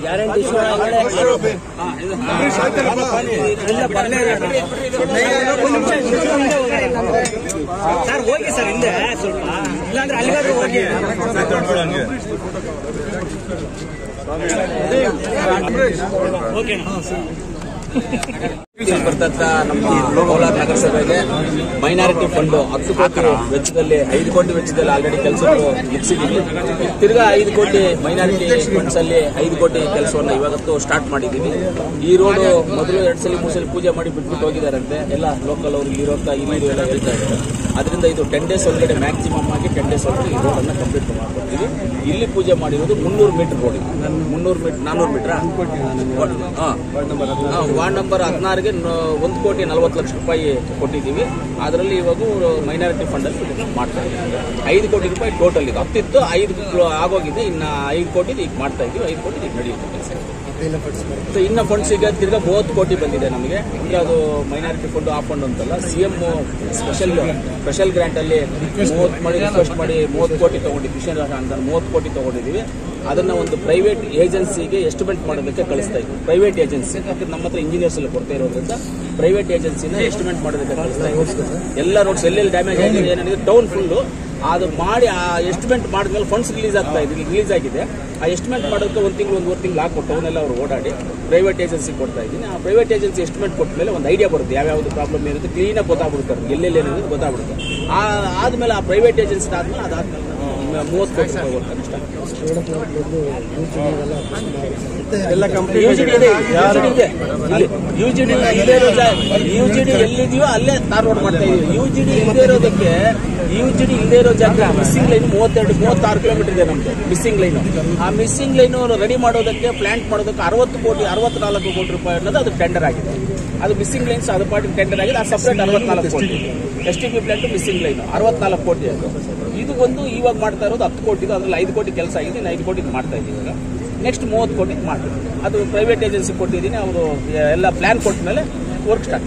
Guarantee sir ಹೋಗಿ sir ಹಿಂದೆ ಸ್ವಲ್ಪ ಇಲ್ಲಾಂದ್ರೆ ಅಲ್ಲಿಗಾದ್ರೂ ಹೋಗಿ ಬರ್ತಕ್ಕ ನಮ್ಮ ಕೋಲಾರ ನಗರಸಭೆಗೆ ಮೈನಾರಿಟಿ ಫಂಡ್ 10 ಕೋಟಿ ವೆಚ್ಚದಲ್ಲಿ 5 ಕೋಟಿ ವೆಚ್ಚದಲ್ಲಿ ಆಲ್ರೆಡಿ ಕೆಲಸಗಳು ಮುಗಿಸಿದ್ದೀವಿ. ತಿರ್ಗಾ 5 ಕೋಟಿ ಮೈನಾರಿಟಿ ಫಂಡ್ಸ್ ಅಲ್ಲಿ 5 ಕೋಟಿ ಕೆಲಸವನ್ನು ಇವತ್ತು ಸ್ಟಾರ್ಟ್ ಮಾಡಿದ್ದೀವಿ. ಈ ರೋಡ್ ಮೊದಲು 2 ಸಲ 3 ಸಲ ಪೂಜೆ ಮಾಡಿ ಬಿಟ್ಬಿಟ್ಟು ಹೋಗಿದಾರಂತೆ ಎಲ್ಲ ಲೋಕಲ್ ಅವರು ಇರುವಂತ ಹಿರಿಯರು ಎಲ್ಲ ಹೇಳ್ತಾ ಇದ್ದಾರೆ. ಅದರಿಂದ ಇದು 10 ಡೇಸ್ ಒಳಗಡೆ ಮ್ಯಾಕ್ಸಿಮಮ್ ಆಗಿ 10 ಡೇಸ್ ಒಳಗಡೆ ಈ ರೋಡ್ ಅನ್ನು ಕಂಪ್ಲೀಟ್ ಮಾಡ್ಕೊಡ್ತೀವಿ. ಇಲ್ಲಿ ಪೂಜೆ ಮಾಡಿರೋದು 300 meter road, 300 meter 400 meter ward number 16ಗೆ 1 ಕೋಟಿ 40 ಲಕ್ಷ ರೂಪಾಯಿ ಕೊಟ್ಟಿದ್ದೀವಿ. ಅದರಲ್ಲಿ ಇವಾಗ ಮೈನಾರಿಟಿ ಫಂಡ್ ಅಲ್ಲಿ ಮಾಡ್ತಾ ಇದ್ದೀವಿ. 5 ಕೋಟಿ ರೂಪಾಯಿ ಟೋಟಲ್ ಇದು 10 ಇತ್ತು, 5 ಆಗೋಗಿದೆ. ಇನ್ನು 5 ಕೋಟಿ ಈಗ ಮಾಡ್ತಾ ಇದ್ದೀವಿ. 5 ಕೋಟಿ ಈಗ ನಡೆಯುತ್ತೆ ಕೆಲಸ. ಇನ್ನ ಫಂಡ್ಸ್ ಈಗ ತಿರ್ಗಾ 30 ಕೋಟಿ ಬಂದಿದೆ ನಮಗೆ. ಈಗ ಅದು ಮೈನಾರಿಟಿ ಫಂಡ್ ಆ ಫಂಡ್ ಅಂತಲ್ಲ, ಸಿಎಂ ಸ್ಪೆಷಲ್ ಗ್ರಾಂಟ್ ಅಲ್ಲಿ 30 ಮಾಡಿ ರಿಕ್ವೆಸ್ಟ್ ಮಾಡಿ 30 ಕೋಟಿ ತಗೊಂಡಿದ್ವಿ. ವಿಷಯ ಅಂತ 30 ಕೋಟಿ ತಗೊಂಡಿದ್ದೀವಿ. ಅದನ್ನ ಒಂದು ಪ್ರೈವೇಟ್ ಏಜೆನ್ಸಿಗೆ ಎಸ್ಟಿಮೇಟ್ ಮಾಡೋದಕ್ಕೆ ಕಳಿಸ್ತಾ ಇದ್ವಿ. ಪ್ರೈವೇಟ್ ಏಜೆನ್ಸಿ ನಮ್ಮ ಹತ್ರ ಇಂಜಿನಿಯರ್ಸ್ ಎಲ್ಲ ಕೊಡ್ತಾ ಇರೋದ್ರಿಂದ ಪ್ರೈವೇಟ್ ಏಜೆನ್ಸಿನ ಎಸ್ಟಿಮೇಟ್ ಮಾಡೋದಕ್ಕೆ ಕಳಿಸ್ತಾ ಇದ್ವಿ. ಎಲ್ಲ ರೋಡ್ಸ್ ಎಲ್ಲೆಲ್ಲಿ ಡ್ಯಾಮೇಜ್ ಆಗಿದೆ ಏನಿದೆ ಟೌನ್ ಫುಲ್ಲು ಅದು ಮಾಡಿ ಆ ಎಸ್ಟಿಮೇಟ್ ಮಾಡಿದ್ಮೇಲೆ ಫಂಡ್ಸ್ ರಿಲೀಸ್ ಆಗಿದೆ. ಆ ಎಸ್ಟಿಮೇಟ್ ಮಾಡೋದಕ್ಕೆ 1 ತಿಂಗಳು 1.5 ತಿಂಗಳು ಹಾಕ್ಕೊಟ್ಟು ಅವನ್ನೆಲ್ಲ ಅವರು ಓಡಾಡಿ ಪ್ರೈವೇಟ್ ಏಜೆನ್ಸಿ ಕೊಡ್ತಾ ಇದ್ದೀನಿ. ಆ ಪ್ರೈವೇಟ್ ಏಜೆನ್ಸಿ ಎಸ್ಟಿಮೇಟ್ ಕೊಟ್ಟ ಮೇಲೆ ಒಂದು ಐಡಿಯಾ ಬರುತ್ತೆ, ಯಾವ್ಯಾವುದು ಪ್ರಾಬ್ಲಮ್ ಇರುತ್ತೆ ಕ್ಲೀನಾಗಿ ಗೊತ್ತಾಗ್ಬಿಡ್ತಾರೆ, ಎಲ್ಲೆಲ್ಲಿ ಏನಿದೆ ಗೊತ್ತಾಗ್ಬಿಡುತ್ತೆ. ಆದ್ಮೇಲೆ ಆ ಪ್ರೈವೇಟ್ ಏಜೆನ್ಸಿ ಆದ್ಮೇಲೆ ಅದಾದ್ಮೇಲೆ 30 ಕೋಟಿ ರೂಪಾಯಿ ಕೊಡ್ತಾರೆ ಇಷ್ಟ. ಯುಜಿಡಿ ಎಲ್ಲಿದೆಯೋ ಅಲ್ಲೇ ತಾರ್ ರೋಡ್ ಮಾಡ್ತಾ ಇದೀವಿ. ಯುಜಿಡಿ ಇಲ್ಲದೆ ಇರೋ ಜಾಗ ಮಿಸ್ಸಿಂಗ್ ಲೈನ್ 36 ಕಿಲೋಮೀಟರ್ ಇದೆ ನಮ್ದು ಮಿಸ್ಸಿಂಗ್ ಲೈನ್. ಆ ಮಿಸ್ಸಿಂಗ್ ಲೈನ್ ರೆಡಿ ಮಾಡೋದಕ್ಕೆ ಪ್ಲಾಂಟ್ ಮಾಡೋದಕ್ಕೆ 64 ಕೋಟಿ ರೂಪಾಯಿ ಅನ್ನೋದು ಅದು ಟೆಂಡರ್ ಆಗಿದೆ. ಅದು ಮಿಸ್ಸಿಂಗ್ ಲೈನ್ಸ್ ಅದು ಪಾರ್ಟಿ ಟೆಂಡರ್ ಆಗಿದೆ. ಆ ಸಪರೇಟ್ 64 ಕೋಟಿ STP ಪ್ಲಾಂಟ್ ಮಿಸ್ಸಿಂಗ್ ಲೈನ್ 64 ಕೋಟಿ ಅದು. ಇದು ಒಂದು ಇವಾಗ ಮಾಡ್ತಾ ಇರೋದು 10 ಕೋಟಿ, ಅದ್ರಲ್ಲಿ 5 ಕೋಟಿ ಕೆಲಸ ಆಗಿದೆ. 5 ಕೋಟಿ ಮಾಡ್ತಾ ಇದ್ದೀವಿ. ಈಗ ನೆಕ್ಸ್ಟ್ 30 ಕೋಟಿ ಮಾಡ್ತೀವಿ. ಅದು ಪ್ರೈವೇಟ್ ಏಜೆನ್ಸಿ ಕೊಟ್ಟಿದ್ದೀನಿ. ಅವರು ಎಲ್ಲ ಪ್ಲಾನ್ ಕೊಟ್ಟ ಮೇಲೆ ವರ್ಕ್ ಸ್ಟಾರ್ಟ್.